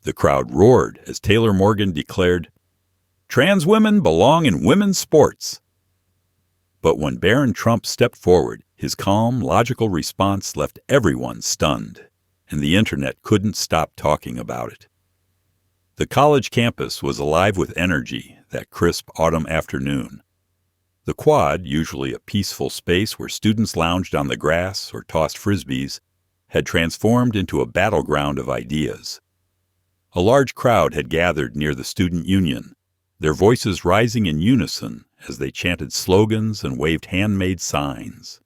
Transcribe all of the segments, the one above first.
The crowd roared as Taylor Morgan declared, "Trans women belong in women's sports." But when Barron Trump stepped forward, his calm, logical response left everyone stunned, and the internet couldn't stop talking about it. The college campus was alive with energy that crisp autumn afternoon. The quad, usually a peaceful space where students lounged on the grass or tossed frisbees, had transformed into a battleground of ideas. A large crowd had gathered near the student union, their voices rising in unison as they chanted slogans and waved handmade signs.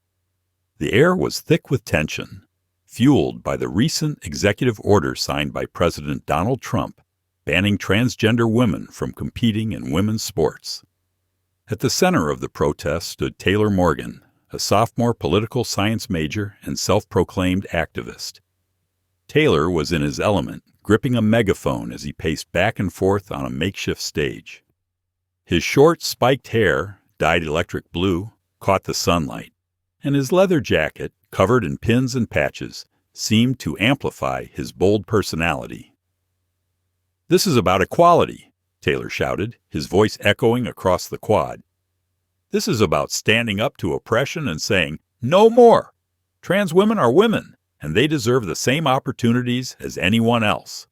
The air was thick with tension, fueled by the recent executive order signed by President Donald Trump banning transgender women from competing in women's sports. At the center of the protest stood Taylor Morgan, a sophomore political science major and self-proclaimed activist. Taylor was in his element, gripping a megaphone as he paced back and forth on a makeshift stage. His short, spiked hair, dyed electric blue, caught the sunlight, and his leather jacket, covered in pins and patches, seemed to amplify his bold personality. "This is about equality," Taylor shouted, his voice echoing across the quad. "This is about standing up to oppression and saying, 'No more! Trans women are women, and they deserve the same opportunities as anyone else.'"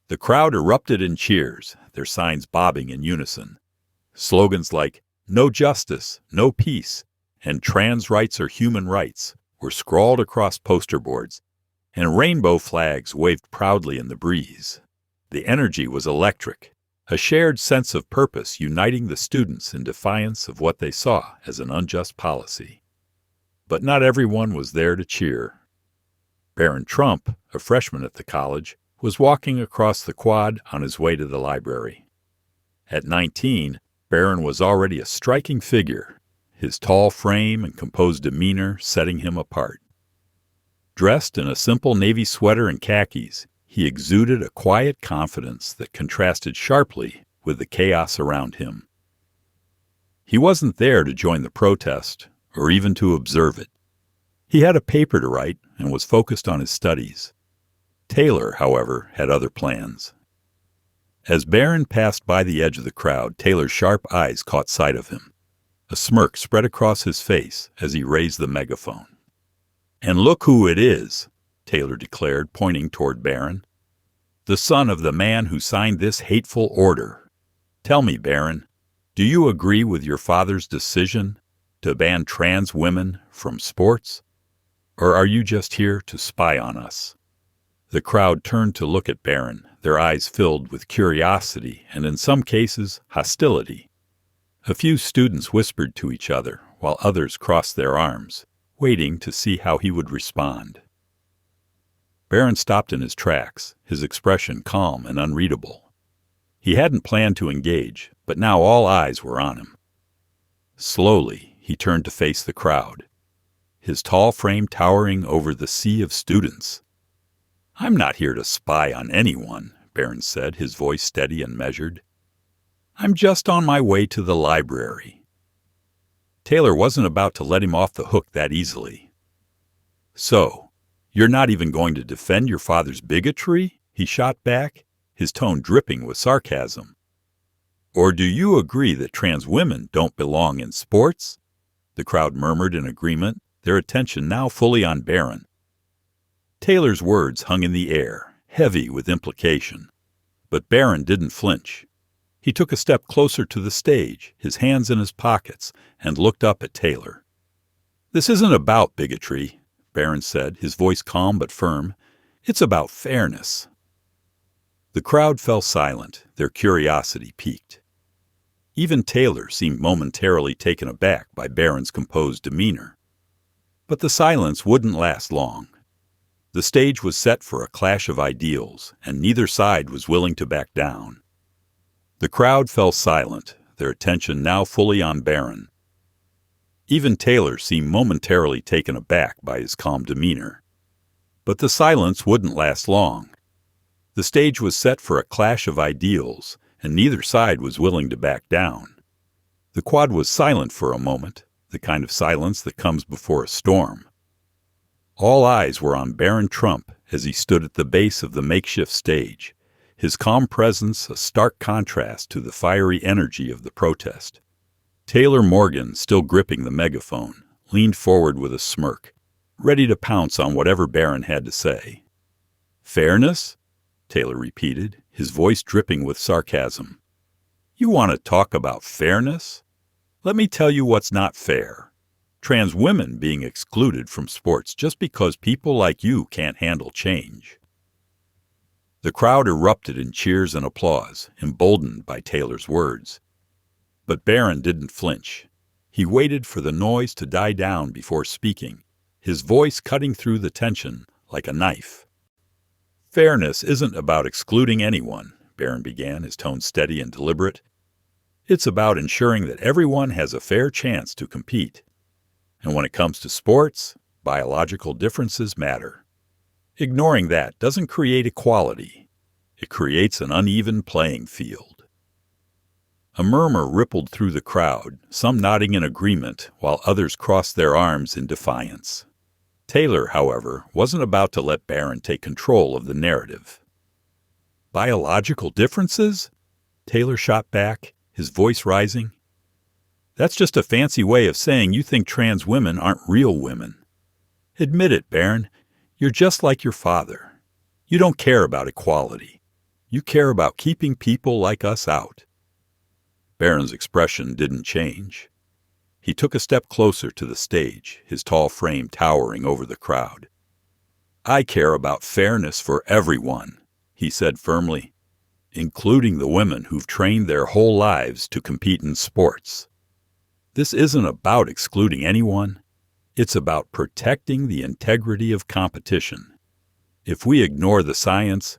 The crowd erupted in cheers, their signs bobbing in unison. Slogans like "No justice, no peace," and "Trans rights are human rights" were scrawled across poster boards, and rainbow flags waved proudly in the breeze. The energy was electric, a shared sense of purpose uniting the students in defiance of what they saw as an unjust policy. But not everyone was there to cheer. Barron Trump, a freshman at the college, was walking across the quad on his way to the library. At 19, Barron was already a striking figure, his tall frame and composed demeanor setting him apart. Dressed in a simple navy sweater and khakis, he exuded a quiet confidence that contrasted sharply with the chaos around him. He wasn't there to join the protest or even to observe it. He had a paper to write and was focused on his studies. Taylor, however, had other plans. As Barron passed by the edge of the crowd, Taylor's sharp eyes caught sight of him. A smirk spread across his face as he raised the megaphone. "And look who it is," Taylor declared, pointing toward Barron. "The son of the man who signed this hateful order. Tell me, Barron, do you agree with your father's decision to ban trans women from sports? Or are you just here to spy on us?" The crowd turned to look at Barron, their eyes filled with curiosity and, in some cases, hostility. A few students whispered to each other, while others crossed their arms, waiting to see how he would respond. Barron stopped in his tracks, his expression calm and unreadable. He hadn't planned to engage, but now all eyes were on him. Slowly, he turned to face the crowd, his tall frame towering over the sea of students. "I'm not here to spy on anyone," Barron said, his voice steady and measured. "I'm just on my way to the library." Taylor wasn't about to let him off the hook that easily. "So, you're not even going to defend your father's bigotry?" he shot back, his tone dripping with sarcasm. "Or do you agree that trans women don't belong in sports?" The crowd murmured in agreement, their attention now fully on Barron. Taylor's words hung in the air, heavy with implication. But Barron didn't flinch. He took a step closer to the stage, his hands in his pockets, and looked up at Taylor. "This isn't about bigotry," Barron said, his voice calm but firm. "It's about fairness." The crowd fell silent, their curiosity piqued. Even Taylor seemed momentarily taken aback by Barron's composed demeanor. But the silence wouldn't last long. The stage was set for a clash of ideals, and neither side was willing to back down. The crowd fell silent, their attention now fully on Barron. Even Taylor seemed momentarily taken aback by his calm demeanor. But the silence wouldn't last long. The stage was set for a clash of ideals, and neither side was willing to back down. The quad was silent for a moment, the kind of silence that comes before a storm. All eyes were on Barron Trump as he stood at the base of the makeshift stage, his calm presence a stark contrast to the fiery energy of the protest. Taylor Morgan, still gripping the megaphone, leaned forward with a smirk, ready to pounce on whatever Barron had to say. "Fairness?" Taylor repeated, his voice dripping with sarcasm. "You want to talk about fairness? Let me tell you what's not fair. Trans women being excluded from sports just because people like you can't handle change." The crowd erupted in cheers and applause, emboldened by Taylor's words. But Barron didn't flinch. He waited for the noise to die down before speaking, his voice cutting through the tension like a knife. "Fairness isn't about excluding anyone," Barron began, his tone steady and deliberate. "It's about ensuring that everyone has a fair chance to compete. And when it comes to sports, biological differences matter. Ignoring that doesn't create equality. It creates an uneven playing field." A murmur rippled through the crowd, some nodding in agreement, while others crossed their arms in defiance. Taylor, however, wasn't about to let Barron take control of the narrative. "Biological differences?" Taylor shot back, his voice rising. "That's just a fancy way of saying you think trans women aren't real women. Admit it, Barron. You're just like your father. You don't care about equality. You care about keeping people like us out." Barron's expression didn't change. He took a step closer to the stage, his tall frame towering over the crowd. "I care about fairness for everyone," he said firmly, "including the women who've trained their whole lives to compete in sports. This isn't about excluding anyone. It's about protecting the integrity of competition. If we ignore the science,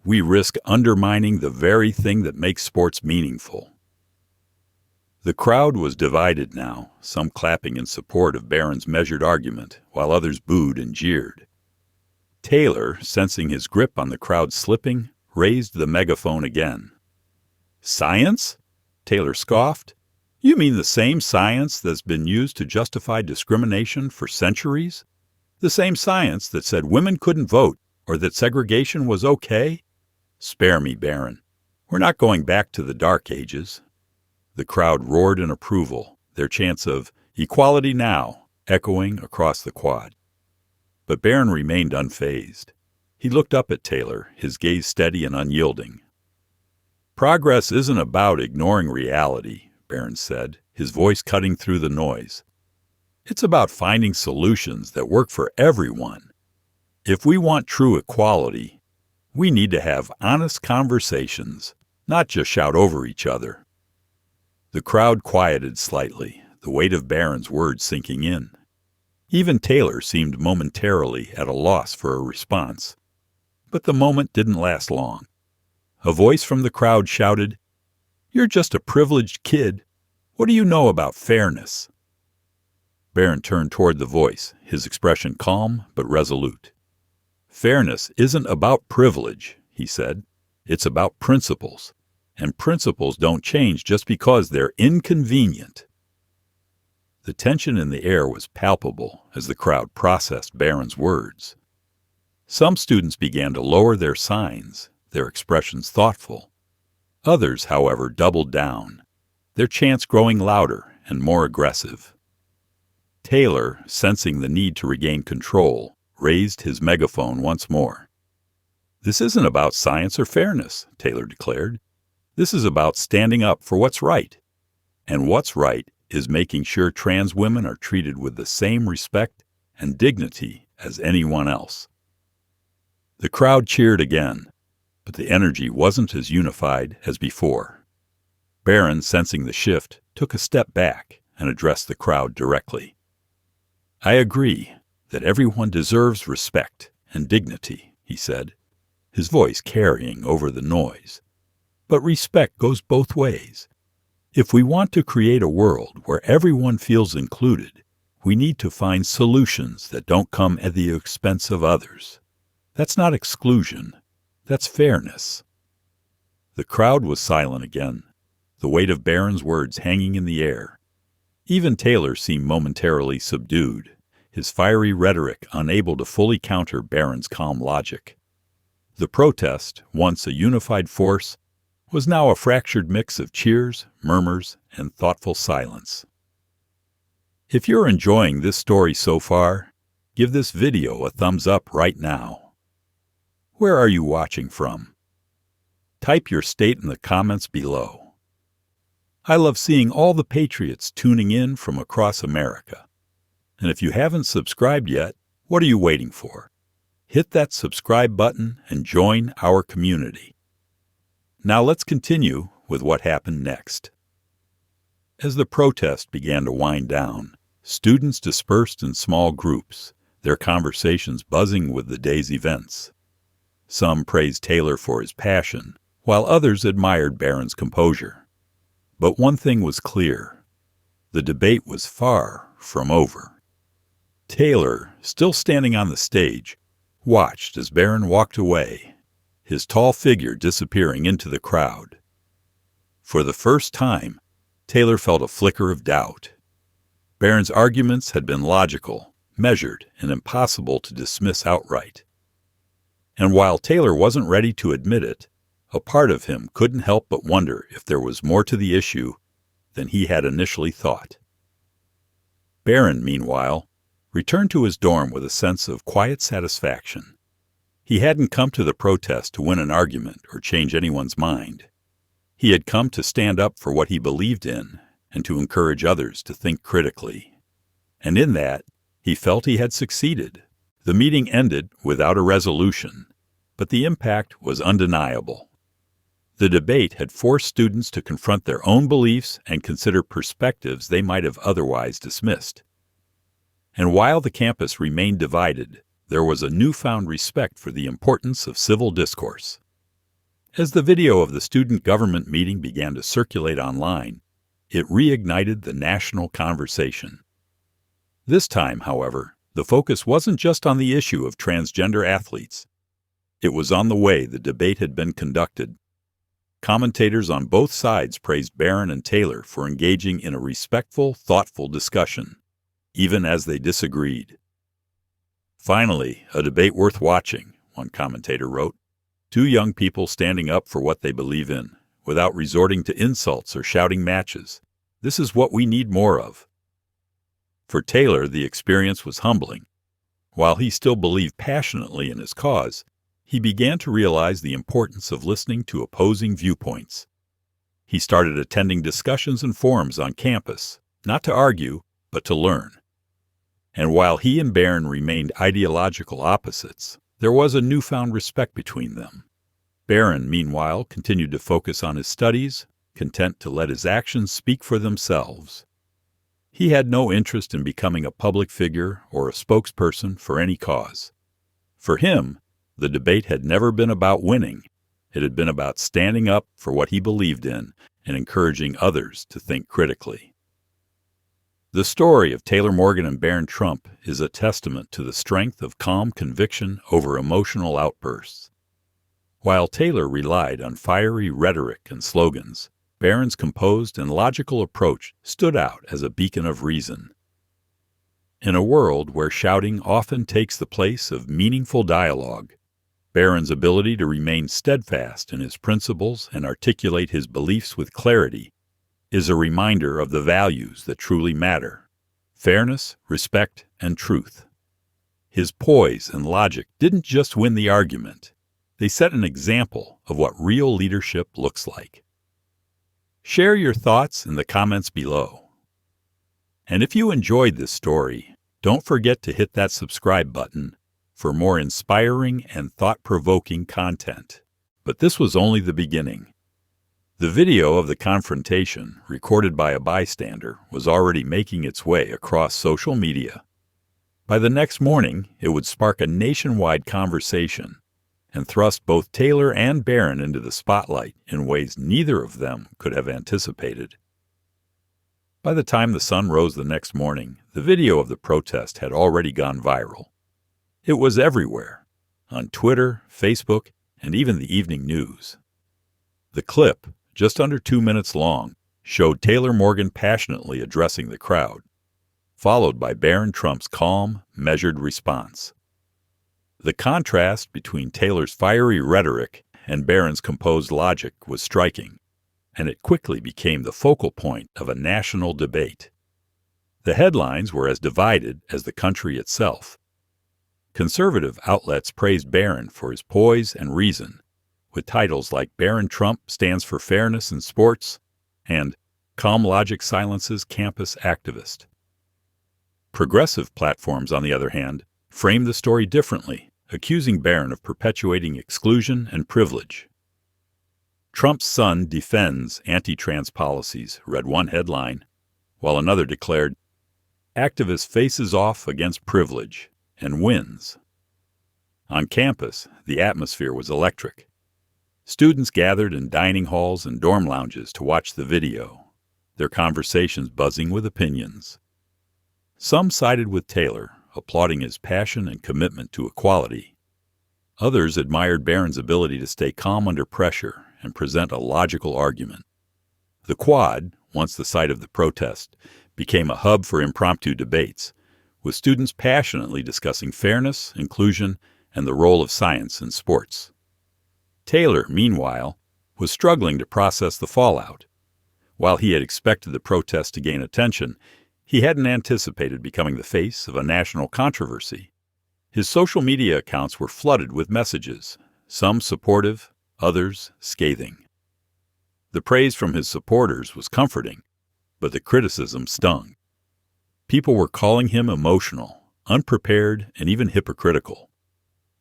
we risk undermining the very thing that makes sports meaningful." The crowd was divided now, some clapping in support of Barron's measured argument, while others booed and jeered. Taylor, sensing his grip on the crowd slipping, raised the megaphone again. "Science?" Taylor scoffed. "You mean the same science that's been used to justify discrimination for centuries? The same science that said women couldn't vote or that segregation was okay? Spare me, Barron. We're not going back to the Dark Ages." The crowd roared in approval, their chants of "Equality now" echoing across the quad. But Barron remained unfazed. He looked up at Taylor, his gaze steady and unyielding. "Progress isn't about ignoring reality," Barron said, his voice cutting through the noise. "It's about finding solutions that work for everyone. If we want true equality, we need to have honest conversations, not just shout over each other." The crowd quieted slightly, the weight of Barron's words sinking in. Even Taylor seemed momentarily at a loss for a response. But the moment didn't last long. A voice from the crowd shouted, "You're just a privileged kid. What do you know about fairness?" Barron turned toward the voice, his expression calm but resolute. "Fairness isn't about privilege," he said. "It's about principles. And principles don't change just because they're inconvenient." The tension in the air was palpable as the crowd processed Barron's words. Some students began to lower their signs, their expressions thoughtful. Others, however, doubled down, their chants growing louder and more aggressive. Taylor, sensing the need to regain control, raised his megaphone once more. "This isn't about science or fairness," Taylor declared. "This is about standing up for what's right. And what's right is making sure trans women are treated with the same respect and dignity as anyone else." The crowd cheered again, but the energy wasn't as unified as before. Barron, sensing the shift, took a step back and addressed the crowd directly. "I agree that everyone deserves respect and dignity," he said, his voice carrying over the noise. "But respect goes both ways. If we want to create a world where everyone feels included, we need to find solutions that don't come at the expense of others. That's not exclusion. That's fairness." The crowd was silent again, the weight of Barron's words hanging in the air. Even Taylor seemed momentarily subdued, his fiery rhetoric unable to fully counter Barron's calm logic. The protest, once a unified force, was now a fractured mix of cheers, murmurs, and thoughtful silence. If you're enjoying this story so far, give this video a thumbs up right now. Where are you watching from? Type your state in the comments below. I love seeing all the patriots tuning in from across America. And if you haven't subscribed yet, what are you waiting for? Hit that subscribe button and join our community. Now let's continue with what happened next. As the protest began to wind down, students dispersed in small groups, their conversations buzzing with the day's events. Some praised Taylor for his passion, while others admired Barron's composure. But one thing was clear. The debate was far from over. Taylor, still standing on the stage, watched as Barron walked away, his tall figure disappearing into the crowd. For the first time, Taylor felt a flicker of doubt. Barron's arguments had been logical, measured, and impossible to dismiss outright. And while Taylor wasn't ready to admit it, a part of him couldn't help but wonder if there was more to the issue than he had initially thought. Barron, meanwhile, returned to his dorm with a sense of quiet satisfaction. He hadn't come to the protest to win an argument or change anyone's mind. He had come to stand up for what he believed in and to encourage others to think critically. And in that, he felt he had succeeded. The meeting ended without a resolution, but the impact was undeniable. The debate had forced students to confront their own beliefs and consider perspectives they might have otherwise dismissed. And while the campus remained divided, there was a newfound respect for the importance of civil discourse. As the video of the student government meeting began to circulate online, it reignited the national conversation. This time, however, the focus wasn't just on the issue of transgender athletes. It was on the way the debate had been conducted. Commentators on both sides praised Barron and Taylor for engaging in a respectful, thoughtful discussion, even as they disagreed. Finally, a debate worth watching, one commentator wrote. Two young people standing up for what they believe in, without resorting to insults or shouting matches. This is what we need more of. For Taylor, the experience was humbling. While he still believed passionately in his cause, he began to realize the importance of listening to opposing viewpoints. He started attending discussions and forums on campus, not to argue, but to learn. And while he and Barron remained ideological opposites, there was a newfound respect between them. Barron, meanwhile, continued to focus on his studies, content to let his actions speak for themselves. He had no interest in becoming a public figure or a spokesperson for any cause. For him, the debate had never been about winning. It had been about standing up for what he believed in and encouraging others to think critically. The story of Taylor Morgan and Barron Trump is a testament to the strength of calm conviction over emotional outbursts. While Taylor relied on fiery rhetoric and slogans, Barron's composed and logical approach stood out as a beacon of reason. In a world where shouting often takes the place of meaningful dialogue, Barron's ability to remain steadfast in his principles and articulate his beliefs with clarity is a reminder of the values that truly matter: fairness, respect, and truth. His poise and logic didn't just win the argument. They set an example of what real leadership looks like. Share your thoughts in the comments below. And if you enjoyed this story, don't forget to hit that subscribe button for more inspiring and thought-provoking content. But this was only the beginning. The video of the confrontation, recorded by a bystander, was already making its way across social media. By the next morning, it would spark a nationwide conversation and thrust both Taylor and Barron into the spotlight in ways neither of them could have anticipated. By the time the sun rose the next morning, the video of the protest had already gone viral. It was everywhere, on Twitter, Facebook, and even the evening news. The clip, just under 2 minutes long, showed Taylor Morgan passionately addressing the crowd, followed by Barron Trump's calm, measured response. The contrast between Taylor's fiery rhetoric and Barron's composed logic was striking, and it quickly became the focal point of a national debate. The headlines were as divided as the country itself. Conservative outlets praised Barron for his poise and reason, with titles like Barron Trump stands for fairness in sports and Calm Logic Silences Campus Activist. Progressive platforms, on the other hand, framed the story differently, accusing Barron of perpetuating exclusion and privilege. Trump's son defends anti-trans policies, read one headline, while another declared, activist faces off against privilege and wins. On campus, the atmosphere was electric. Students gathered in dining halls and dorm lounges to watch the video, their conversations buzzing with opinions. Some sided with Taylor, applauding his passion and commitment to equality. Others admired Barron's ability to stay calm under pressure and present a logical argument. The Quad, once the site of the protest, became a hub for impromptu debates, with students passionately discussing fairness, inclusion, and the role of science in sports. Taylor, meanwhile, was struggling to process the fallout. While he had expected the protest to gain attention, he hadn't anticipated becoming the face of a national controversy. His social media accounts were flooded with messages, some supportive, others scathing. The praise from his supporters was comforting, but the criticism stung. People were calling him emotional, unprepared, and even hypocritical.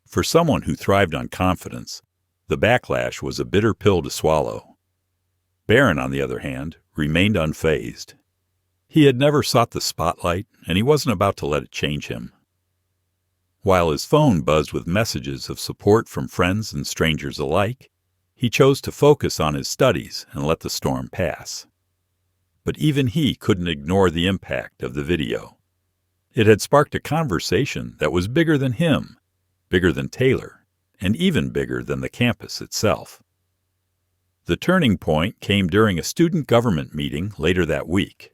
For someone who thrived on confidence, the backlash was a bitter pill to swallow. Barron, on the other hand, remained unfazed. He had never sought the spotlight, and he wasn't about to let it change him. While his phone buzzed with messages of support from friends and strangers alike, he chose to focus on his studies and let the storm pass. But even he couldn't ignore the impact of the video. It had sparked a conversation that was bigger than him, bigger than Taylor, and even bigger than the campus itself. The turning point came during a student government meeting later that week.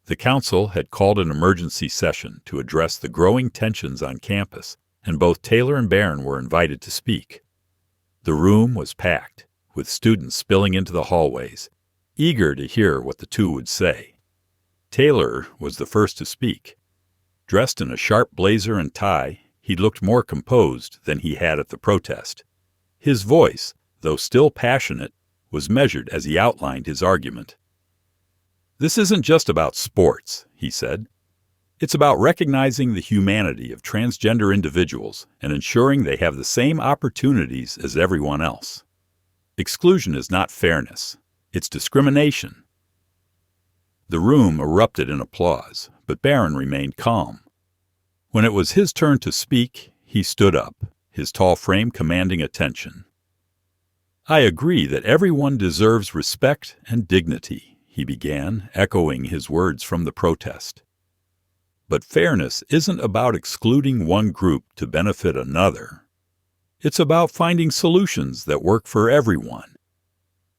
The council had called an emergency session to address the growing tensions on campus, and both Taylor and Barron were invited to speak. The room was packed, with students spilling into the hallways, eager to hear what the two would say. Taylor was the first to speak. Dressed in a sharp blazer and tie, he looked more composed than he had at the protest. His voice, though still passionate, was measured as he outlined his argument. "This isn't just about sports," he said. "It's about recognizing the humanity of transgender individuals and ensuring they have the same opportunities as everyone else. Exclusion is not fairness. It's discrimination." The room erupted in applause, but Barron remained calm. When it was his turn to speak, he stood up, his tall frame commanding attention. "I agree that everyone deserves respect and dignity," he began, echoing his words from the protest. "But fairness isn't about excluding one group to benefit another. It's about finding solutions that work for everyone.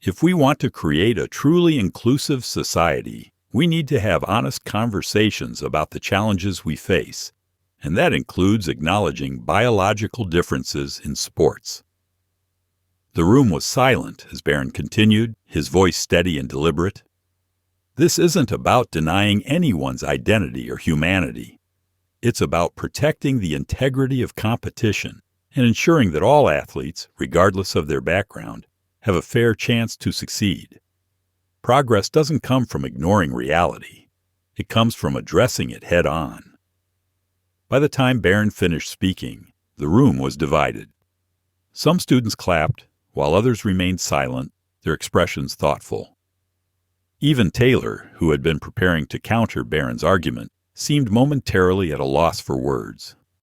If we want to create a truly inclusive society, we need to have honest conversations about the challenges we face, and that includes acknowledging biological differences in sports." The room was silent as Barron continued, his voice steady and deliberate. "This isn't about denying anyone's identity or humanity. It's about protecting the integrity of competition and ensuring that all athletes, regardless of their background, have a fair chance to succeed. Progress doesn't come from ignoring reality. It comes from addressing it head on." By the time Barron finished speaking, the room was divided. Some students clapped, while others remained silent, their expressions thoughtful. Even Taylor, who had been preparing to counter Barron's argument, seemed momentarily at a loss for words.